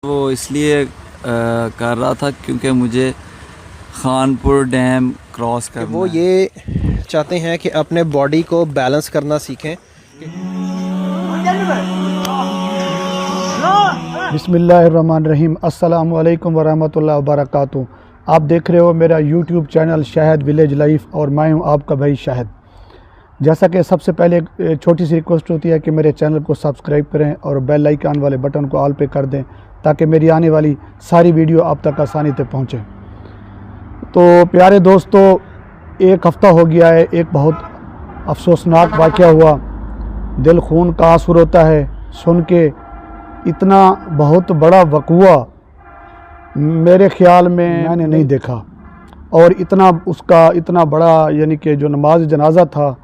وہ اس لیے کر رہا تھا کیونکہ مجھے خانپور ڈیم کراس کرنا وہ یہ چاہتے ہیں کہ اپنے باڈی کو بیلنس کرنا سیکھیں. بسم اللہ الرحمن الرحیم. السلام علیکم ورحمۃ اللہ وبرکاتہ. آپ دیکھ رہے ہو میرا یوٹیوب چینل شاہد ولیج لائف اور میں ہوں آپ کا بھائی شاہد. جیسا کہ سب سے پہلے چھوٹی سی ریکویسٹ ہوتی ہے کہ میرے چینل کو سبسکرائب کریں اور بیل آئیکن والے بٹن کو آل پہ کر دیں تاکہ میری آنے والی ساری ویڈیو آپ تک آسانی سے پہنچیں. تو پیارے دوستو، ایک ہفتہ ہو گیا ہے. ایک بہت افسوسناک واقعہ ہوا. دل خون کا آنسو ہوتا ہے سن کے. اتنا بہت بڑا وقوعہ میرے خیال میں نے نہیں دیکھا، اور اتنا بڑا یعنی کہ جو نماز جنازہ تھا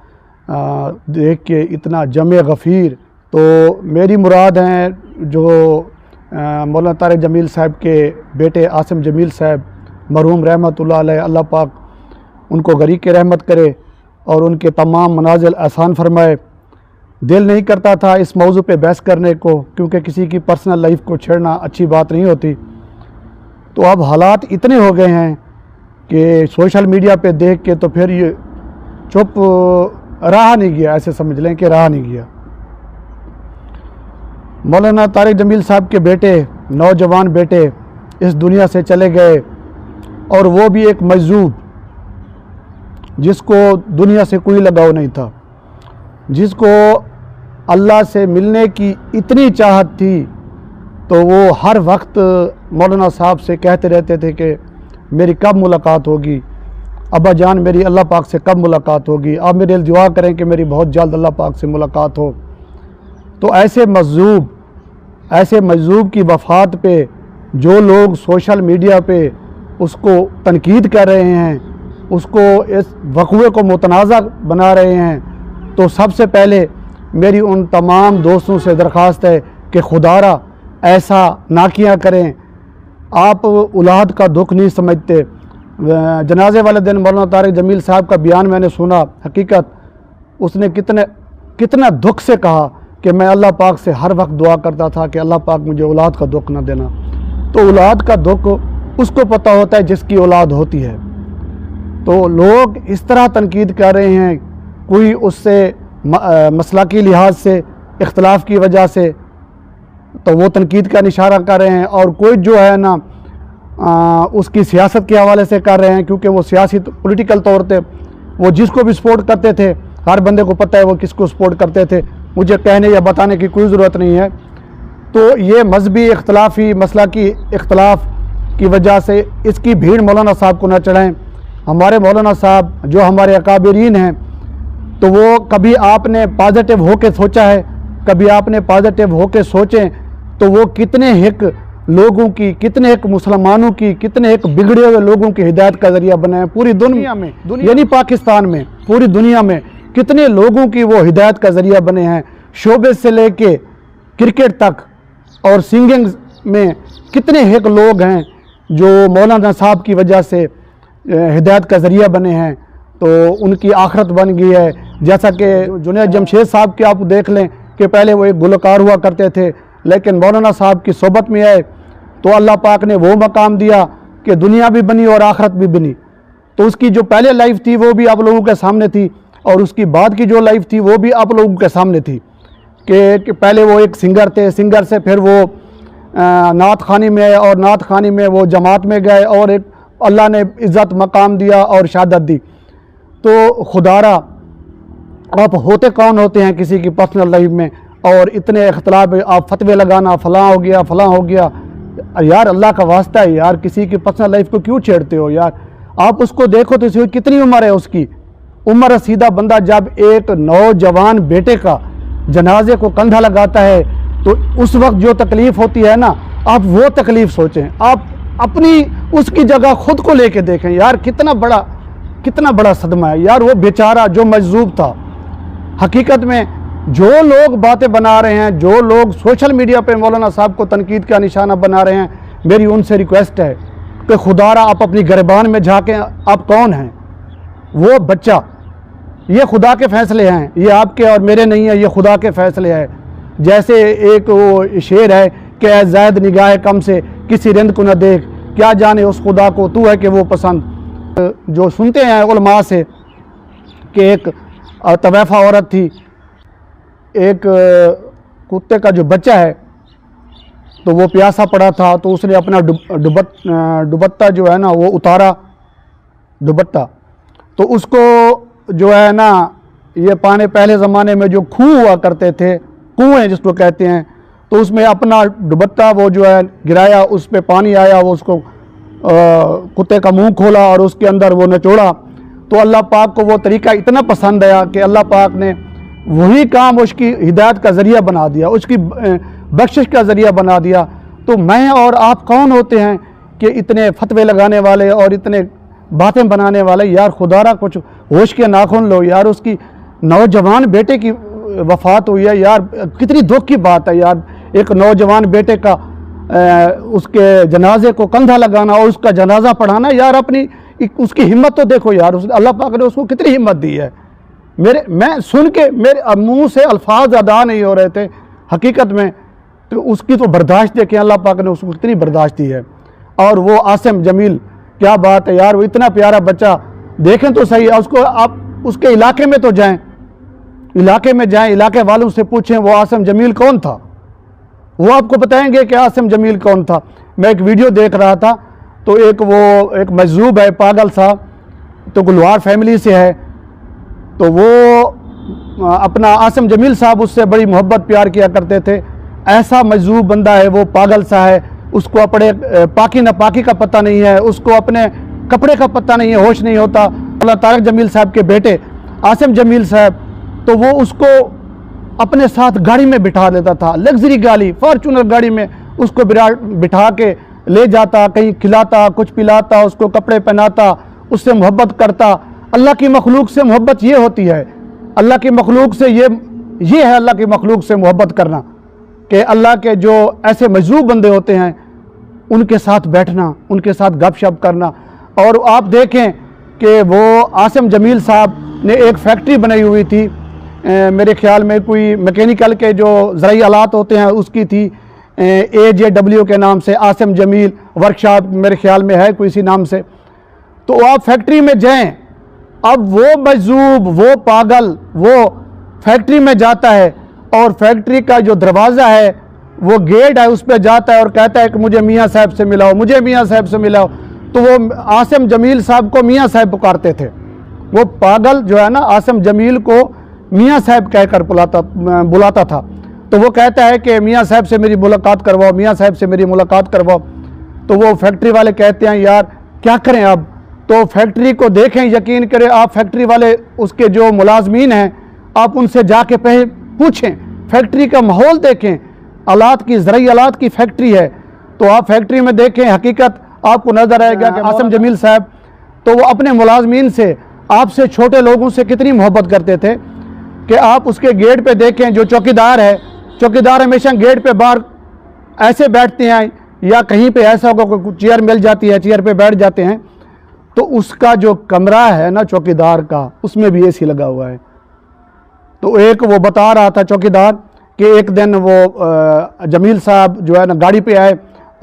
دیکھ کے اتنا جمع غفیر. تو میری مراد ہیں جو مولانا طارق جمیل صاحب کے بیٹے عاصم جمیل صاحب مرحوم رحمۃ اللہ علیہ. اللہ پاک ان کو غریق رحمت کرے اور ان کے تمام منازل آسان فرمائے. دل نہیں کرتا تھا اس موضوع پہ بحث کرنے کو کیونکہ کسی کی پرسنل لائف کو چھیڑنا اچھی بات نہیں ہوتی. تو اب حالات اتنے ہو گئے ہیں کہ سوشل میڈیا پہ دیکھ کے تو پھر یہ چپ رہا نہیں گیا، ایسے سمجھ لیں کہ رہا نہیں گیا. مولانا طارق جمیل صاحب کے بیٹے، نوجوان بیٹے اس دنیا سے چلے گئے، اور وہ بھی ایک مجذوب جس کو دنیا سے کوئی لگاؤ نہیں تھا، جس کو اللہ سے ملنے کی اتنی چاہت تھی. تو وہ ہر وقت مولانا صاحب سے کہتے رہتے تھے کہ میری کب ملاقات ہوگی، ابا جان میری اللہ پاک سے کب ملاقات ہوگی، آپ میرے لیے دعا کریں کہ میری بہت جلد اللہ پاک سے ملاقات ہو. تو ایسے مجذوب کی وفات پہ جو لوگ سوشل میڈیا پہ اس کو تنقید کر رہے ہیں، اس کو اس وقوعے کو متنازع بنا رہے ہیں، تو سب سے پہلے میری ان تمام دوستوں سے درخواست ہے کہ خدا را ایسا نہ کیا کریں. آپ اولاد کا دکھ نہیں سمجھتے. جنازے والے دن مولانا طارق جمیل صاحب کا بیان میں نے سنا. حقیقت اس نے کتنا دکھ سے کہا کہ میں اللہ پاک سے ہر وقت دعا کرتا تھا کہ اللہ پاک مجھے اولاد کا دکھ نہ دینا. تو اولاد کا دکھ اس کو پتہ ہوتا ہے جس کی اولاد ہوتی ہے. تو لوگ اس طرح تنقید کر رہے ہیں، کوئی اس سے مسلکی لحاظ سے اختلاف کی وجہ سے تو وہ تنقید کا اشارہ کر رہے ہیں، اور کوئی جو ہے نا اس کی سیاست کے حوالے سے کر رہے ہیں، کیونکہ وہ سیاسی پولیٹیکل طور پہ وہ جس کو بھی سپورٹ کرتے تھے، ہر بندے کو پتہ ہے وہ کس کو سپورٹ کرتے تھے، مجھے کہنے یا بتانے کی کوئی ضرورت نہیں ہے. تو یہ مذہبی اختلافی مسلکی اختلاف کی وجہ سے اس کی بھیڑ مولانا صاحب کو نہ چڑھائیں. ہمارے مولانا صاحب جو ہمارے اکابرین ہیں، تو وہ کبھی آپ نے پازیٹیو ہو کے سوچا ہے، کبھی آپ نے پازیٹیو ہو کے سوچیں تو وہ کتنے ایک لوگوں کی، کتنے ایک مسلمانوں کی، کتنے ایک بگڑے ہوئے لوگوں کی ہدایت کا ذریعہ بنے ہیں. پوری دنیا میں یعنی پاکستان میں، پوری دنیا میں کتنے لوگوں کی وہ ہدایت کا ذریعہ بنے ہیں. شعبے سے لے کے کرکٹ تک اور سنگنگ میں کتنے ایک لوگ ہیں جو مولانا صاحب کی وجہ سے ہدایت کا ذریعہ بنے ہیں. تو ان کی آخرت بن گئی ہے. جیسا کہ جنید جمشید صاحب کے آپ دیکھ لیں کہ پہلے وہ ایک گلوکار ہوا کرتے تھے، لیکن مولانا صاحب کی صحبت میں آئے تو اللہ پاک نے وہ مقام دیا کہ دنیا بھی بنی اور آخرت بھی بنی. تو اس کی جو پہلے لائف تھی وہ بھی آپ لوگوں کے سامنے تھی، اور اس کی بعد کی جو لائف تھی وہ بھی آپ لوگوں کے سامنے تھی کہ پہلے وہ ایک سنگر تھے، سنگر سے پھر وہ نعت خوانی میں آئے، اور نعت خوانی میں وہ جماعت میں گئے، اور ایک اللہ نے عزت مقام دیا اور شہادت دی. تو خدا را آپ ہوتے کون ہوتے ہیں کسی کی پرسنل لائف میں، اور اتنے اختلاف آپ فتوے لگانا فلاں ہو گیا فلاں ہو گیا. یار اللہ کا واسطہ ہے یار، کسی کی پرسنل لائف کو کیوں چھیڑتے ہو یار؟ آپ اس کو دیکھو تو اس کی کتنی عمر ہے، اس کی عمر رسیدہ بندہ جب ایک نوجوان بیٹے کا جنازے کو کندھا لگاتا ہے تو اس وقت جو تکلیف ہوتی ہے نا، آپ وہ تکلیف سوچیں. آپ اپنی اس کی جگہ خود کو لے کے دیکھیں یار، کتنا بڑا صدمہ ہے یار. وہ بیچارہ جو مجذوب تھا، حقیقت میں جو لوگ باتیں بنا رہے ہیں، جو لوگ سوشل میڈیا پہ مولانا صاحب کو تنقید کا نشانہ بنا رہے ہیں، میری ان سے ریکویسٹ ہے کہ خدا را آپ اپنی گریبان میں جھانکیں. آپ کون ہیں؟ وہ بچہ، یہ خدا کے فیصلے ہیں، یہ آپ کے اور میرے نہیں ہیں، یہ خدا کے فیصلے ہیں. جیسے ایک وہ شعر ہے کہ اے زائد نگاہ کم سے کسی رند کو نہ دیکھ، کیا جانے اس خدا کو تو ہے کہ وہ پسند۔ جو سنتے ہیں علماء سے کہ ایک طویفہ عورت تھی، ایک کتے کا جو بچہ ہے تو وہ پیاسا پڑا تھا، تو اس نے اپنا دوپٹہ جو ہے نا وہ اتارا، دوپٹہ، تو اس کو جو ہے نا یہ پہلے زمانے میں جو کنویں ہوا کرتے تھے، کنویں جس کو کہتے ہیں، تو اس میں اپنا دوپٹہ وہ جو ہے گرایا، اس پہ پانی آیا، وہ اس کو کتے کا منہ کھولا اور اس کے اندر وہ نچوڑا، تو اللہ پاک کو وہ طریقہ اتنا پسند آیا کہ اللہ پاک نے وہی کام اس کی ہدایت کا ذریعہ بنا دیا، اس کی بخشش کا ذریعہ بنا دیا۔ تو میں اور آپ کون ہوتے ہیں کہ اتنے فتوے لگانے والے اور اتنے باتیں بنانے والے؟ یار خدا را کچھ ہوش کے ناخن لو یار، اس کی نوجوان بیٹے کی وفات ہوئی ہے یار، کتنی دکھ کی بات ہے یار، ایک نوجوان بیٹے کا اس کے جنازے کو کندھا لگانا اور اس کا جنازہ پڑھانا، یار اپنی اس کی ہمت تو دیکھو یار، اللہ پاک نے اس کو کتنی ہمت دی ہے۔ میں سن کے میرے منہ سے الفاظ ادا نہیں ہو رہے تھے حقیقت میں، تو اس کی تو برداشت دیکھیں اللہ پاک نے اس کو کتنی برداشت دی ہے۔ اور وہ عاصم جمیل، کیا بات ہے یار، وہ اتنا پیارا بچہ، دیکھیں تو صحیح، اس کو آپ اس کے علاقے میں تو جائیں، علاقے میں جائیں، علاقے والوں سے پوچھیں وہ عاصم جمیل کون تھا، وہ آپ کو بتائیں گے کہ عاصم جمیل کون تھا۔ میں ایک ویڈیو دیکھ رہا تھا، تو ایک مجذوب ہے پاگل سا، تو گلوار فیملی سے ہے، تو وہ اپنا عاصم جمیل صاحب اس سے بڑی محبت پیار کیا کرتے تھے۔ ایسا مجذوب بندہ ہے، وہ پاگل سا ہے، اس کو اپنے پاکی ناپاکی کا پتہ نہیں ہے، اس کو اپنے کپڑے کا پتہ نہیں ہے، ہوش نہیں ہوتا۔ اللہ طارق جمیل صاحب کے بیٹے عاصم جمیل صاحب، تو وہ اس کو اپنے ساتھ گاڑی میں بٹھا دیتا تھا، لگژری گاڑی، فارچونر گاڑی میں اس کو بٹھا کے لے جاتا، کہیں کھلاتا، کچھ پلاتا، اس کو کپڑے پہناتا، اس سے محبت کرتا۔ اللہ کی مخلوق سے محبت یہ ہوتی ہے، اللہ کی مخلوق سے یہ ہے اللہ کی مخلوق سے محبت کرنا، کہ اللہ کے جو ایسے مجذوب بندے ہوتے ہیں ان کے ساتھ بیٹھنا، ان کے ساتھ گپ شپ کرنا۔ اور آپ دیکھیں کہ وہ عاصم جمیل صاحب نے ایک فیکٹری بنائی ہوئی تھی، میرے خیال میں کوئی میکینیکل کے جو زرعی آلات ہوتے ہیں اس کی تھی، AJW کے نام سے، عاصم جمیل ورکشاپ میرے خیال میں ہے کوئی اسی نام سے۔ تو آپ فیکٹری میں جائیں، اب وہ مجذوب، وہ پاگل، وہ فیکٹری میں جاتا ہے اور فیکٹری کا جو دروازہ ہے، وہ گیٹ ہے، اس پہ جاتا ہے اور کہتا ہے کہ مجھے میاں صاحب سے ملاؤ، مجھے میاں صاحب سے ملاؤ۔ تو وہ عاصم جمیل صاحب کو میاں صاحب پکارتے تھے، وہ پاگل جو ہے نا عاصم جمیل کو میاں صاحب کہہ کر بلاتا تھا۔ تو وہ کہتا ہے کہ میاں صاحب سے میری ملاقات کرواؤ، میاں صاحب سے میری ملاقات کرواؤ۔ تو وہ فیکٹری والے کہتے ہیں یار کیا کریں اب؟ تو فیکٹری کو دیکھیں، یقین کریں آپ، فیکٹری والے اس کے جو ملازمین ہیں آپ ان سے جا کے پوچھیں، فیکٹری کا ماحول دیکھیں، آلات کی، زرعی آلات کی فیکٹری ہے، تو آپ فیکٹری میں دیکھیں، حقیقت آپ کو نظر آئے گا کہ عاصم جمیل صاحب تو وہ اپنے ملازمین سے، آپ سے چھوٹے لوگوں سے کتنی محبت کرتے تھے کہ آپ اس کے گیٹ پہ دیکھیں، جو چوکیدار ہے، چوکیدار ہمیشہ گیٹ پہ باہر ایسے بیٹھتے ہیں، یا کہیں پہ ایسا ہوگا کوئی چیئر مل جاتی ہے، چیئر پہ بیٹھ جاتے ہیں، تو اس کا جو کمرہ ہے نا چوکیدار کا، اس میں بھی AC لگا ہوا ہے۔ تو ایک وہ بتا رہا تھا چوکیدار کہ ایک دن وہ جمیل صاحب جو ہے نا گاڑی پہ آئے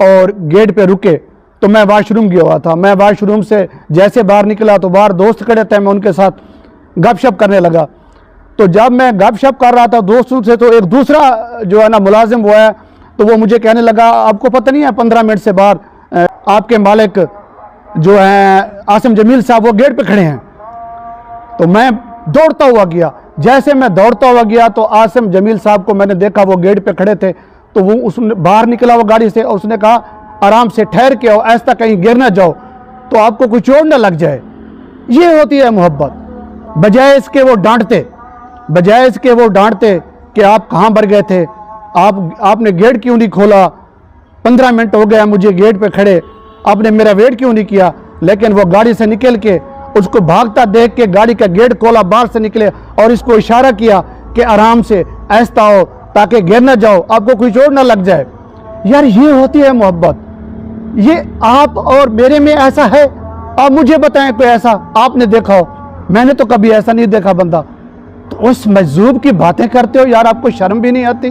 اور گیٹ پہ رکے، تو میں واش روم گیا ہوا تھا، میں واش روم سے جیسے باہر نکلا تو باہر دوست کھڑے تھے، میں ان کے ساتھ گپ شپ کرنے لگا۔ تو جب میں گپ شپ کر رہا تھا دوستوں سے، تو ایک دوسرا جو ہے نا ملازم وہ ہے، تو وہ مجھے کہنے لگا آپ کو پتہ نہیں ہے 15 منٹ سے باہر آپ کے مالک جو ہیں عاصم جمیل صاحب وہ گیٹ پہ کھڑے ہیں۔ تو میں دوڑتا ہوا گیا، جیسے میں دوڑتا ہوا گیا تو عاصم جمیل صاحب کو میں نے دیکھا وہ گیٹ پہ کھڑے تھے، تو وہ اس نے باہر نکلا وہ گاڑی سے، اور اس نے کہا آرام سے ٹھہر کے آؤ، ایسا کہیں گر نہ جاؤ تو آپ کو کوئی چوٹ نہ لگ جائے۔ یہ ہوتی ہے محبت، بجائے اس کے وہ ڈانٹتے کہ آپ کہاں بر گئے تھے، آپ نے گیٹ کیوں نہیں کھولا، 15 منٹ ہو گیا مجھے گیٹ پہ کھڑے، آپ نے میرا ویٹ کیوں نہیں کیا۔ لیکن وہ گاڑی سے نکل کے اس کو بھاگتا دیکھ کے گاڑی کا گیٹ کھولا، باہر سے نکلے اور اس کو اشارہ کیا کہ آرام سے ایسا ہو تاکہ گر نہ جاؤ، آپ کو کوئی چوٹ نہ لگ جائے۔ یار یہ ہوتی ہے محبت، یہ آپ اور میرے میں ایسا ہے؟ آپ مجھے بتائیں کوئی ایسا آپ نے دیکھا ہو؟ میں نے تو کبھی ایسا نہیں دیکھا بندہ۔ تو اس مجذوب کی باتیں کرتے ہو یار، آپ کو شرم بھی نہیں آتی؟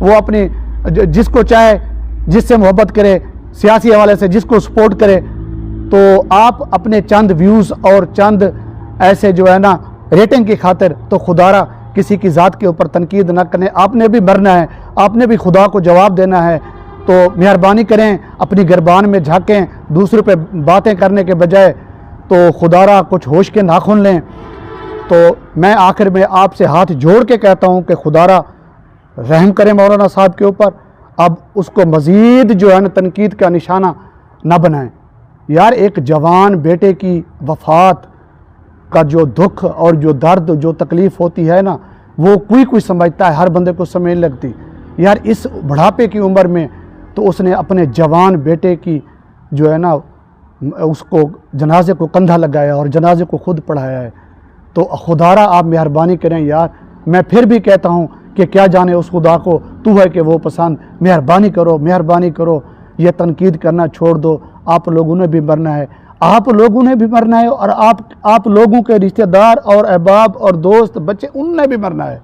وہ اپنی جس کو چاہے جس سے محبت کرے، سیاسی حوالے سے جس کو سپورٹ کرے، تو آپ اپنے چند ویوز اور چند ایسے جو ہے نا ریٹنگ کی خاطر تو خدا را کسی کی ذات کے اوپر تنقید نہ کریں. آپ نے بھی مرنا ہے، آپ نے بھی خدا کو جواب دینا ہے. تو مہربانی کریں، اپنی گربان میں جھانکیں، دوسروں پہ باتیں کرنے کے بجائے تو خدا را کچھ ہوش کے ناخن لیں. تو میں آخر میں آپ سے ہاتھ جوڑ کے کہتا ہوں کہ خدا را رحم کریں مولانا صاحب کے اوپر. اب اس کو مزید جو ہے نا تنقید کا نشانہ نہ بنائیں. یار ایک جوان بیٹے کی وفات کا جو دکھ اور جو درد جو تکلیف ہوتی ہے نا، وہ کوئی سمجھتا ہے، ہر بندے کو سمجھ لگتی. یار اس بڑھاپے کی عمر میں تو اس نے اپنے جوان بیٹے کی جو ہے نا اس کو جنازے کو کندھا لگایا اور جنازے کو خود پڑھایا ہے. تو خدا را آپ مہربانی کریں یار. میں پھر بھی کہتا ہوں کہ کیا جانے اس خدا کو تو ہے کہ وہ پسند. مہربانی کرو، یہ تنقید کرنا چھوڑ دو. آپ لوگوں نے بھی مرنا ہے، اور آپ لوگوں کے رشتہ دار اور احباب اور دوست بچے ان نے بھی مرنا ہے.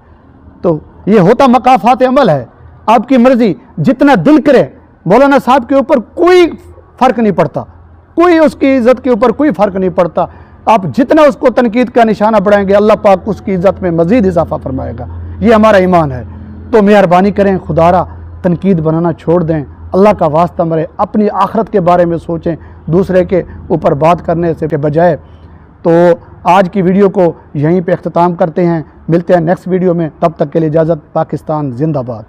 تو یہ ہوتا مقافات عمل ہے. آپ کی مرضی، جتنا دل کرے. مولانا صاحب کے اوپر کوئی فرق نہیں پڑتا، کوئی اس کی عزت کے اوپر کوئی فرق نہیں پڑتا. آپ جتنا اس کو تنقید کا نشانہ بڑھائیں گے، اللہ پاک اس کی عزت میں مزید اضافہ فرمائے گا. یہ ہمارا ایمان ہے. تو مہربانی کریں، خدا را تنقید بنانا چھوڑ دیں. اللہ کا واسطہ مرے، اپنی آخرت کے بارے میں سوچیں دوسرے کے اوپر بات کرنے سے کے بجائے. تو آج کی ویڈیو کو یہیں پہ اختتام کرتے ہیں. ملتے ہیں نیکسٹ ویڈیو میں. تب تک کے لیے اجازت. پاکستان زندہ باد.